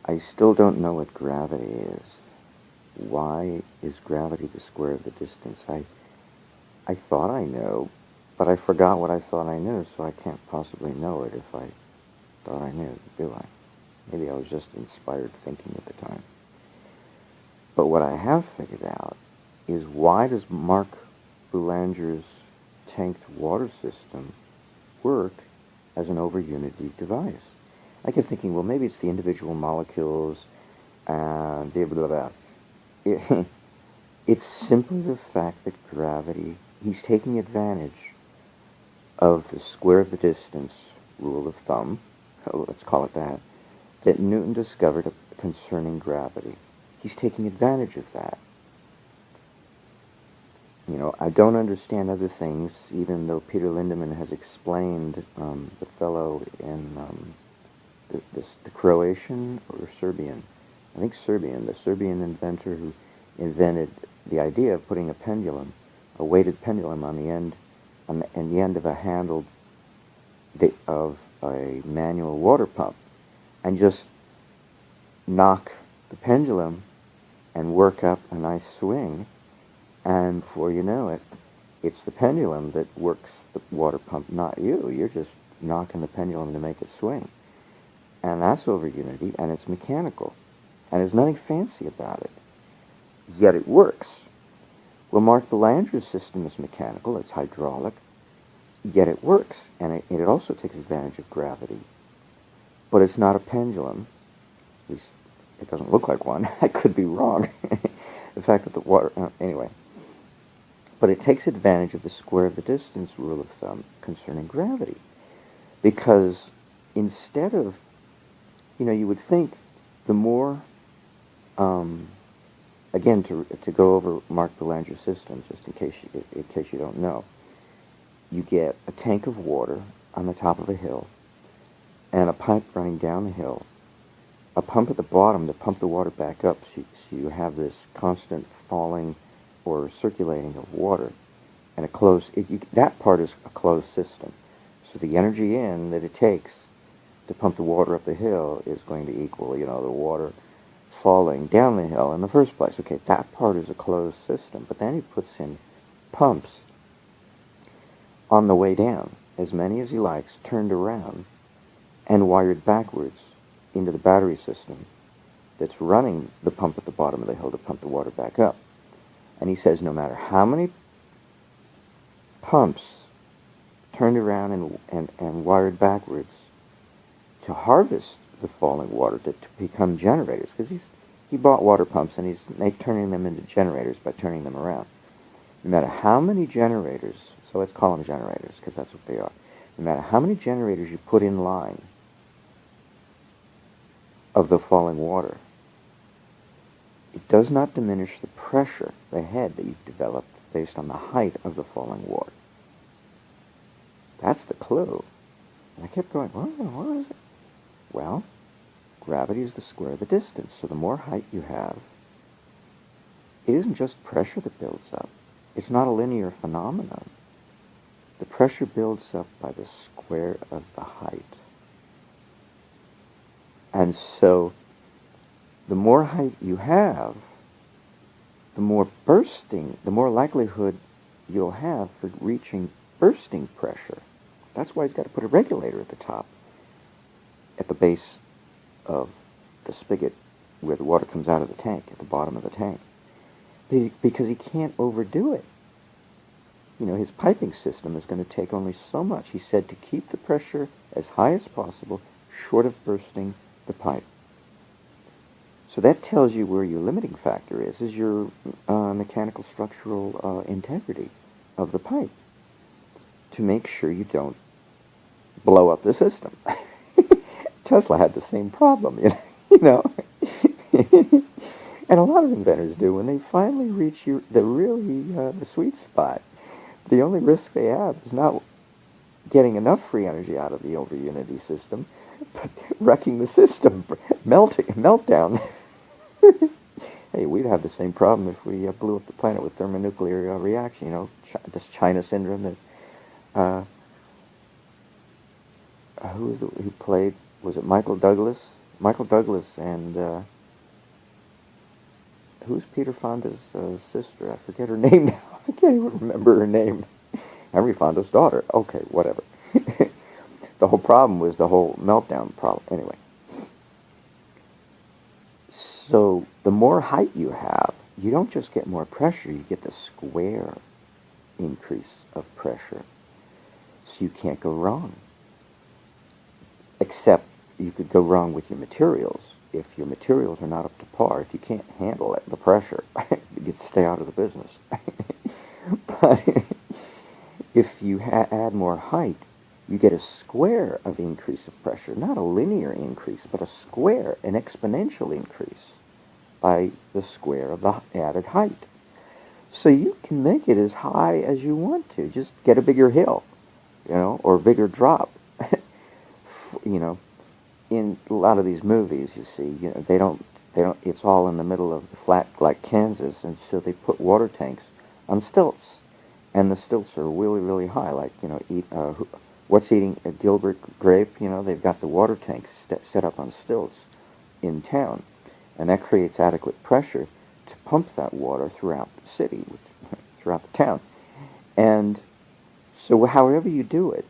I still don't know what gravity is. Why is gravity the square of the distance? I thought I knew, but I forgot what I thought I knew, so I can't possibly know it if I thought I knew, do I? Maybe I was just inspired thinking at the time. But what I have figured out is, why does Mark Boulanger's tanked water system work as an OverUnity device? I kept thinking, well, maybe it's the individual molecules and blah, blah, blah. It's simply the fact that gravity, he's taking advantage of the square of the distance rule of thumb, let's call it that Newton discovered concerning gravity. He's taking advantage of that. You know, I don't understand other things, even though Peter Lindemann has explained, the fellow in the Croatian or Serbian, I think Serbian, the Serbian inventor who invented the idea of putting a pendulum, a weighted pendulum on the end of a handled of a manual water pump, and just knock the pendulum and work up a nice swing, and before you know it, it's the pendulum that works the water pump, not you. You're just knocking the pendulum to make it swing. And that's OverUnity, and it's mechanical. And there's nothing fancy about it. Yet it works. Well, Mark Boulanger's system is mechanical, it's hydraulic, yet it works. And it also takes advantage of gravity. But it's not a pendulum. At least it doesn't look like one. I could be wrong. The fact that the water... anyway. But it takes advantage of the square of the distance rule of thumb concerning gravity. Because instead of... You know, you would think the more... again, to go over Mark Boulanger's system, just in case you don't know, you get a tank of water on the top of a hill, and a pipe running down the hill, a pump at the bottom to pump the water back up, so you have this constant falling or circulating of water, and that part is a closed system. So the energy in that it takes to pump the water up the hill is going to equal, the water falling down the hill in the first place. Okay, that part is a closed system, but then he puts in pumps on the way down, as many as he likes, turned around and wired backwards into the battery system that's running the pump at the bottom of the hill to pump the water back up. And he says no matter how many pumps turned around and wired backwards to harvest the falling water to become generators, because he bought water pumps and he's turning them into generators by turning them around. No matter how many generators, so let's call them generators because that's what they are. No matter how many generators you put in line of the falling water, it does not diminish the pressure, the head that you've developed based on the height of the falling water. That's the clue. And I kept going, what is it? Well, gravity is the square of the distance, so the more height you have, it isn't just pressure that builds up. It's not a linear phenomenon. The pressure builds up by the square of the height. And so, the more height you have, the more likelihood you'll have for reaching bursting pressure. That's why he's got to put a regulator at the top, at the base of the spigot where the water comes out of the tank, at the bottom of the tank. Because he can't overdo it. His piping system is going to take only so much. He said to keep the pressure as high as possible, short of bursting the pipe. So that tells you where your limiting factor is your mechanical structural integrity of the pipe, to make sure you don't blow up the system. Tesla had the same problem, And a lot of inventors do. When they finally reach the sweet spot, the only risk they have is not getting enough free energy out of the OverUnity system, but wrecking the system, meltdown. Hey, we'd have the same problem if we blew up the planet with thermonuclear reaction. This China syndrome that who played? Was it Michael Douglas Michael Douglas and who's Peter Fonda's sister? I forget her name now. I can't even remember her name. Henry Fonda's daughter. Okay, whatever. The whole problem was the whole meltdown problem. Anyway. So the more height you have, you don't just get more pressure, you get the square increase of pressure. So you can't go wrong. Except you could go wrong with your materials. If your materials are not up to par, if you can't handle it, the pressure, you get to stay out of the business. But if you add more height, you get a square of increase of pressure, not a linear increase, but a square, an exponential increase by the square of the added height. So you can make it as high as you want to. Just get a bigger hill, or a bigger drop. In a lot of these movies, you see, they don't, it's all in the middle of the flat like Kansas, and so they put water tanks on stilts. And the stilts are really, really high, like, What's Eating a Gilbert Grape, they've got the water tanks set up on stilts in town. And that creates adequate pressure to pump that water throughout the city, throughout the town. And so however you do it,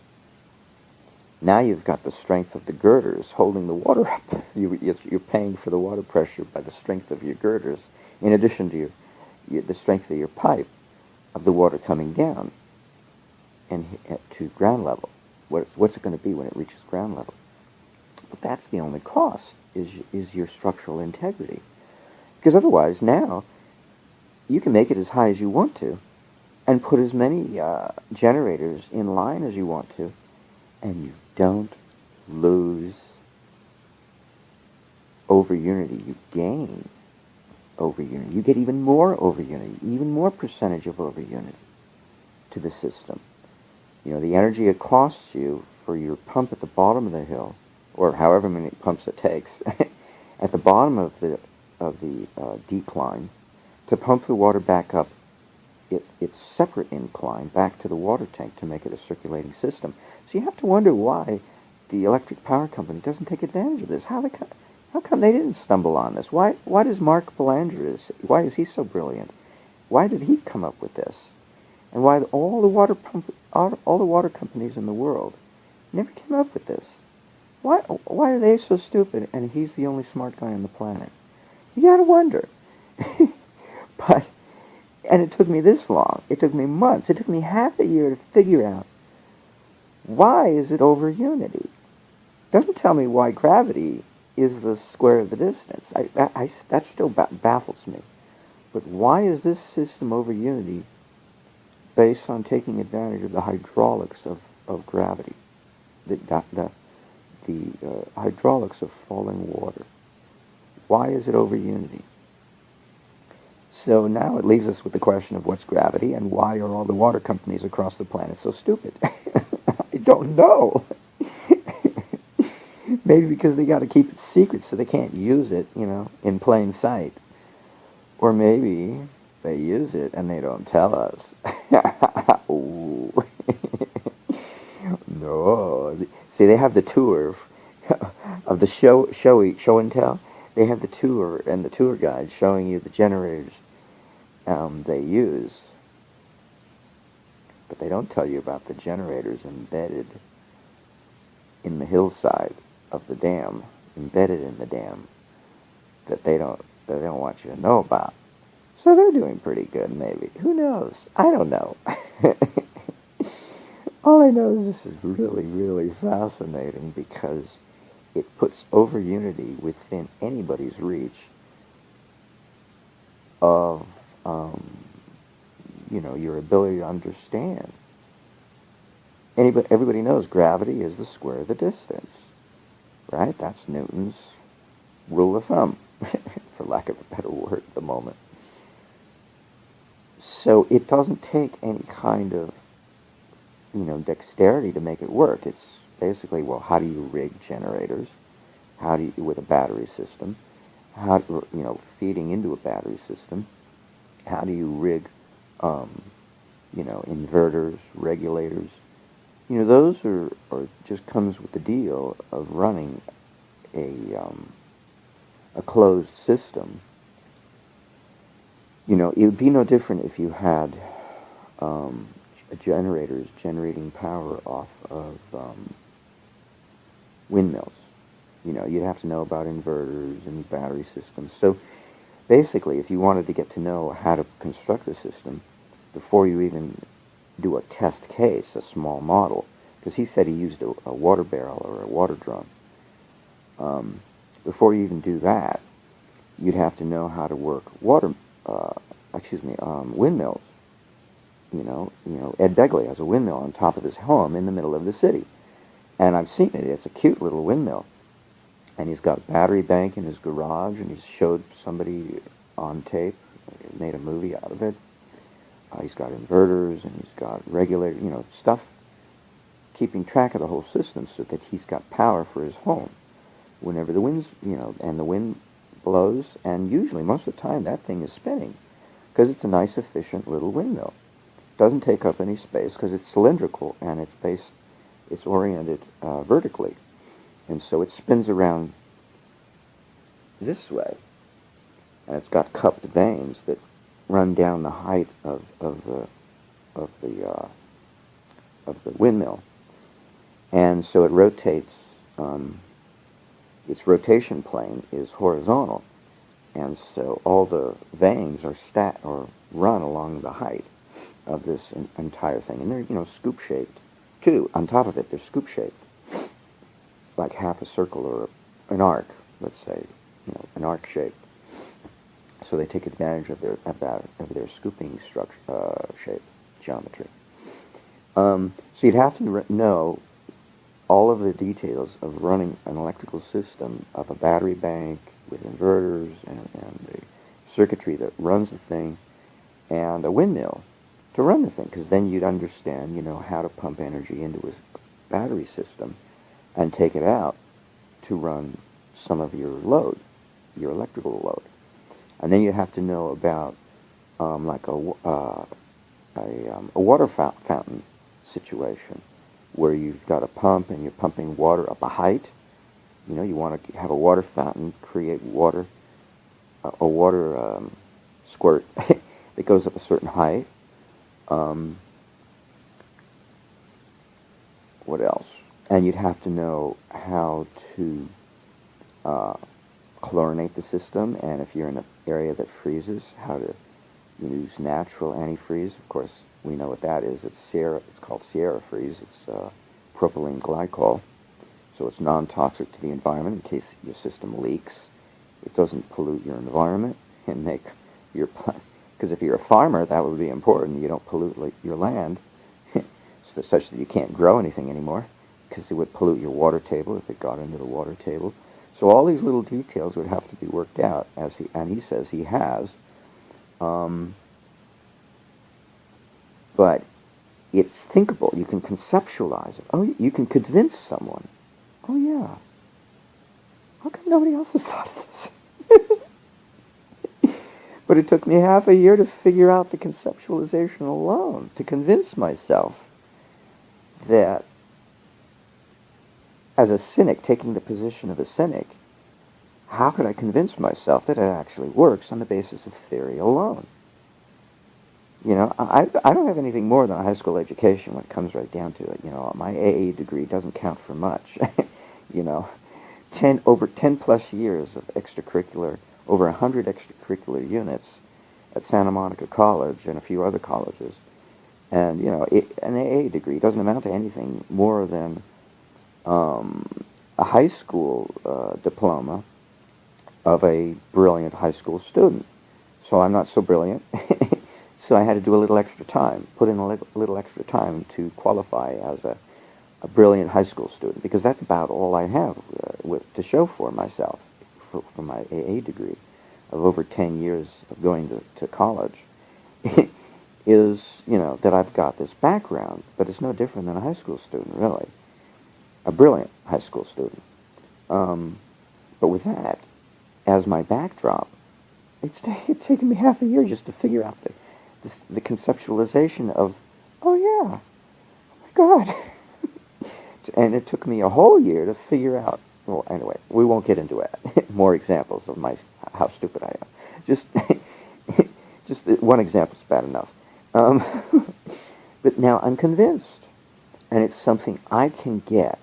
now you've got the strength of the girders holding the water up. You're paying for the water pressure by the strength of your girders, in addition to the strength of your pipe, of the water coming down and to ground level. What's it going to be when it reaches ground level? But that's the only cost, is your structural integrity. Because otherwise, now, you can make it as high as you want to, and put as many generators in line as you want to, and you don't lose over unity. You gain over unity. You get even more over unity, even more percentage of over unity to the system. The energy it costs you for your pump at the bottom of the hill, or however many pumps it takes, at the bottom of the decline, to pump the water back up its separate incline back to the water tank to make it a circulating system. So you have to wonder why the electric power company doesn't take advantage of this. How come they didn't stumble on this? Why does Mark Belanger, why is he so brilliant? Why did he come up with this? And why all the water companies in the world never came up with this? Why are they so stupid and he's the only smart guy on the planet? You gotta wonder. And it took me this long. It took me months. It took me half a year to figure out, why is it over unity? It doesn't tell me why gravity is the square of the distance. That still baffles me. But why is this system over unity based on taking advantage of the hydraulics of gravity? The hydraulics of falling water. Why is it over unity? So now it leaves us with the question of what's gravity and why are all the water companies across the planet so stupid? I don't know. Maybe because they got to keep it secret so they can't use it, in plain sight. Or maybe they use it and they don't tell us. No. See, they have the tour of the show and tell. They have the tour and the tour guide showing you the generators they use. But they don't tell you about the generators embedded in the hillside of the dam, embedded in the dam, that they don't want you to know about. So they're doing pretty good, maybe. Who knows? I don't know. All I know is this is really, really fascinating because it puts over unity within anybody's reach of, your ability to understand. Everybody knows gravity is the square of the distance, right? That's Newton's rule of thumb, for lack of a better word at the moment. So it doesn't take any kind of, dexterity to make it work. It's basically, well, how do you rig generators? How do you, with a battery system? How, feeding into a battery system? How do you rig, inverters, regulators? Those are just comes with the deal of running a a closed system, you know, it would be no different if you had generators generating power off of windmills. You know, you'd have to know about inverters and battery systems. So basically, if you wanted to get to know how to construct the system before you even do a test case, a small model, because he said he used a water barrel or a water drum. Before you even do that, you'd have to know how to work windmills. You know, Ed Begley has a windmill on top of his home in the middle of the city, and I've seen it. It's a cute little windmill, and he's got a battery bank in his garage, and he's showed somebody on tape, made a movie out of it. He's got inverters, and he's got regulator, you know, stuff, keeping track of the whole system so that he's got power for his home whenever the wind's, you know, and the wind blows, and usually most of the time that thing is spinning because it's a nice, efficient little windmill. Doesn't take up any space because it's cylindrical and it's oriented vertically, and so it spins around this way, and it's got cupped vanes that run down the height of the windmill, and so it rotates. Its rotation plane is horizontal, and so all the vanes are run along the height of this entire thing, and they're, you know, scoop shaped too. On top of it, they're scoop shaped, like half a circle or an arc, let's say, you know, an arc shape. So they take advantage of their scooping structure, shape, geometry. So you'd have to know all of the details of running an electrical system of a battery bank with inverters and the circuitry that runs the thing, and a windmill to run the thing, because then you'd understand, you know, how to pump energy into a battery system and take it out to run some of your load, your electrical load. And then you have to know about like a water fountain situation, where you've got a pump and you're pumping water up a height. You know, you want to have a water fountain, create water, a water squirt that goes up a certain height. What else? And you'd have to know how to chlorinate the system, and if you're in an area that freezes, how to use natural antifreeze. Of course, we know what that is. It's called Sierra Freeze. It's propylene glycol, so it's non-toxic to the environment in case your system leaks. It doesn't pollute your environment and make your because if you're a farmer, that would be important. You don't pollute your land such that you can't grow anything anymore, because it would pollute your water table if it got into the water table. So all these little details would have to be worked out, and he says he has. But it's thinkable. You can conceptualize it. Oh, you can convince someone. Oh, yeah. How come nobody else has thought of this? But it took me half a year to figure out the conceptualization alone, to convince myself that, as a cynic, taking the position of a cynic, how could I convince myself that it actually works on the basis of theory alone? You know, I don't have anything more than a high school education when it comes right down to it. You know, my AA degree doesn't count for much. You know, over 10 plus years of extracurricular, over 100 extracurricular units at Santa Monica College and a few other colleges. And, you know, an AA degree doesn't amount to anything more than a high school diploma of a brilliant high school student. So I'm not so brilliant. So I had to do a little extra time, put in a little extra time to qualify as a brilliant high school student, because that's about all I have to show for myself for my AA degree of over 10 years of going to college is, you know, that I've got this background, but it's no different than a high school student, really. A brilliant high school student. But with that as my backdrop, it's taken me half a year just to figure out the conceptualization of, oh yeah, oh my God. And it took me a whole year to figure out, well, anyway, we won't get into it. More examples of how stupid I am. Just, just one example is bad enough. Um, but now I'm convinced, and it's something I can get.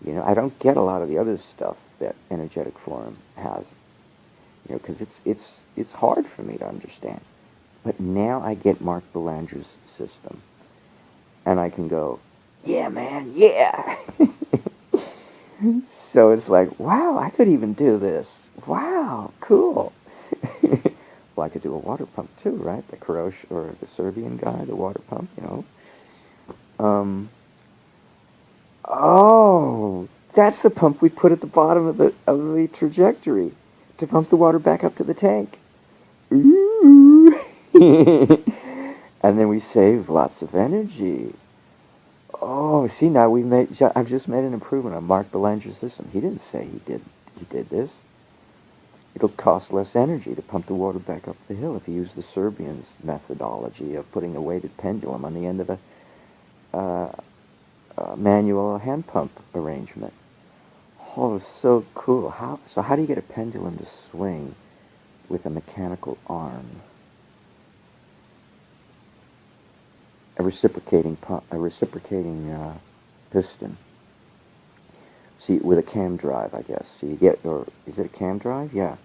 You know, I don't get a lot of the other stuff that Energetic Forum has. You know, because it's hard for me to understand. But now I get Mark Belanger's system, and I can go, yeah, man, yeah. So it's like, wow, I could even do this. Wow, cool. Well, I could do a water pump too, right? The Croatian or the Serbian guy, the water pump, you know. Oh, that's the pump we put at the bottom of the trajectory to pump the water back up to the tank. Ooh. And then we save lots of energy. Oh, see, now I've just made an improvement on Mark Belanger's system. He didn't say he did this. It'll cost less energy to pump the water back up the hill if you use the Serbians' methodology of putting a weighted pendulum on the end of a manual hand pump arrangement. Oh, so cool. How do you get a pendulum to swing with a mechanical arm? A reciprocating piston. See, with a cam drive, I guess. So you get, or is it a cam drive? Yeah.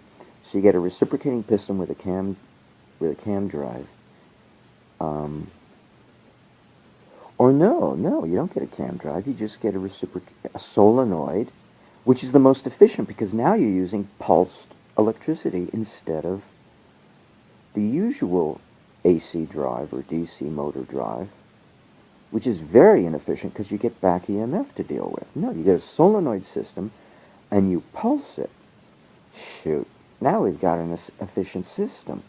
So you get a reciprocating piston with a cam drive. Or no, you don't get a cam drive. You just get a solenoid, which is the most efficient because now you're using pulsed electricity instead of the usual AC drive or DC motor drive, which is very inefficient because you get back EMF to deal with. No, you get a solenoid system and you pulse it. Shoot, now we've got an efficient system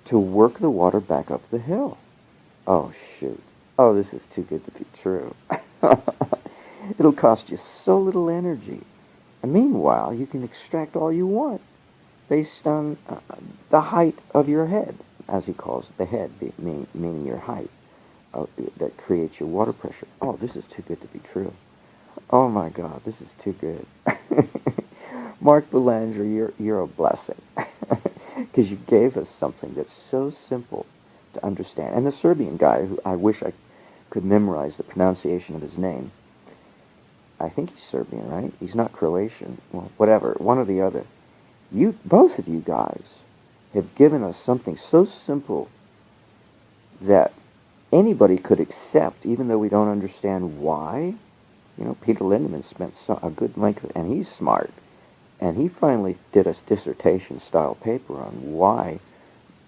to work the water back up the hill. Oh, shoot. Oh, this is too good to be true. It'll cost you so little energy. And meanwhile, you can extract all you want based on the height of your head, as he calls it, the head, meaning your height, that creates your water pressure. Oh, this is too good to be true. Oh, my God, this is too good. Mark Belanger, you're a blessing. Because you gave us something that's so simple to understand. And the Serbian guy, who I wish I could memorize the pronunciation of his name. I think he's Serbian, right? He's not Croatian. Well, whatever, one or the other. Both of you guys have given us something so simple that anybody could accept, even though we don't understand why. You know, Peter Lindemann spent a good length, and he's smart. And he finally did a dissertation-style paper on why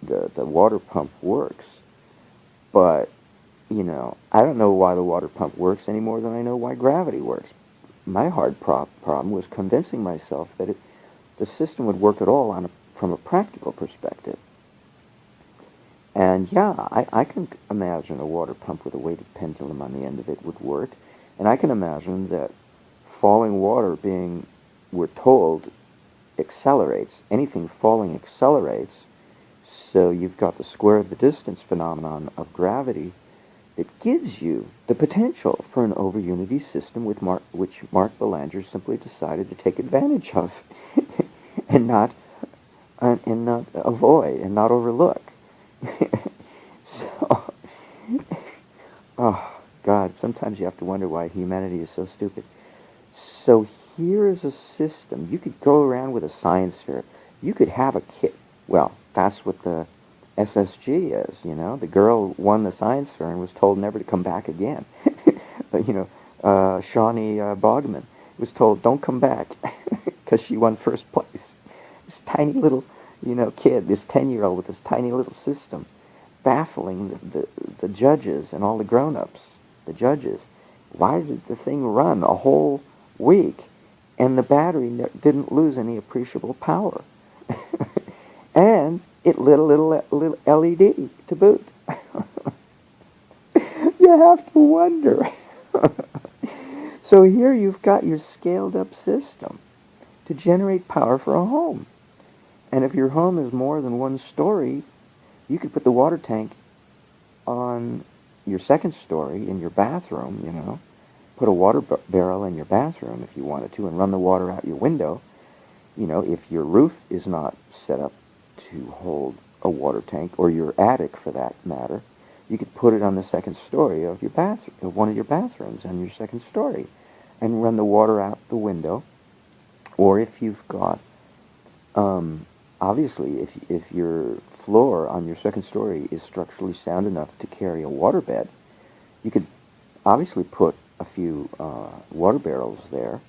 the water pump works. But, you know, I don't know why the water pump works any more than I know why gravity works. My hard problem was convincing myself that the system would work at all from a practical perspective. And yeah, I can imagine a water pump with a weighted pendulum on the end of it would work. And I can imagine that falling water we're told, accelerates. Anything falling accelerates. So you've got the square of the distance phenomenon of gravity that gives you the potential for an OverUnity system which Mark Belanger simply decided to take advantage of and not avoid and not overlook. So, oh God, sometimes you have to wonder why humanity is so stupid. So here is a system. You could go around with a science fair. You could have a kit. Well, that's what the SSG is, you know. The girl won the science fair and was told never to come back again. But, you know, Shawnee Bogman was told, don't come back, because she won first place. This tiny little, you know, kid, this 10-year-old with this tiny little system, baffling the judges and all the grown-ups, the judges. Why did the thing run a whole week and the battery didn't lose any appreciable power? And it lit a little LED to boot. You have to wonder. So here you've got your scaled-up system to generate power for a home. And if your home is more than one story, you could put the water tank on your second story in your bathroom, you know, put a water barrel in your bathroom if you wanted to and run the water out your window. You know, if your roof is not set up to hold a water tank, or your attic for that matter, you could put it on the second story of your of one of your bathrooms on your second story and run the water out the window. Or if you've got, obviously, if your floor on your second story is structurally sound enough to carry a waterbed, you could obviously put a few water barrels there.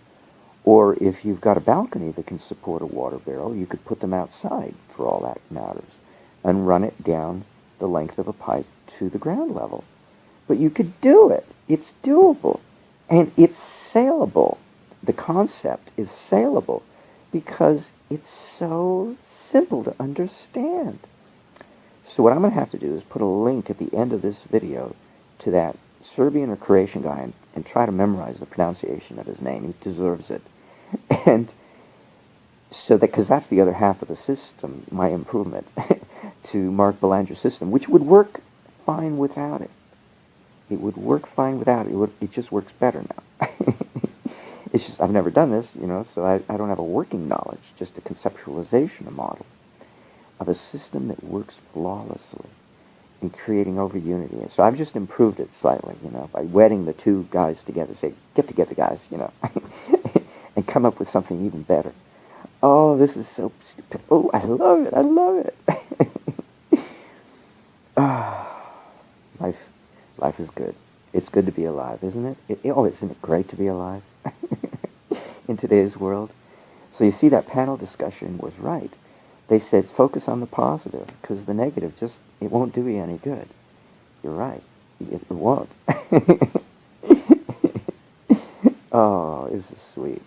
Or if you've got a balcony that can support a water barrel, you could put them outside, for all that matters, and run it down the length of a pipe to the ground level. But you could do it. It's doable. And it's saleable. The concept is saleable because it's so simple to understand. So what I'm going to have to do is put a link at the end of this video to that Serbian or Croatian guy and try to memorize the pronunciation of his name. He deserves it. And so that, because that's the other half of the system, my improvement to Mark Belanger's system, which would work fine without it. It would work fine without it. It just works better now. It's just, I've never done this, you know, so I don't have a working knowledge, just a conceptualization, a model of a system that works flawlessly in creating OverUnity. And so I've just improved it slightly, you know, by wedding the two guys together, say, get together, guys, you know, and come up with something even better. Oh, this is so stupid. Oh, I love it. I love it. Life is good. It's good to be alive, isn't it? Oh, isn't it great to be alive in today's world? So you see, that panel discussion was right. They said focus on the positive, because the negative it won't do you any good. You're right. It won't. Oh, this is sweet.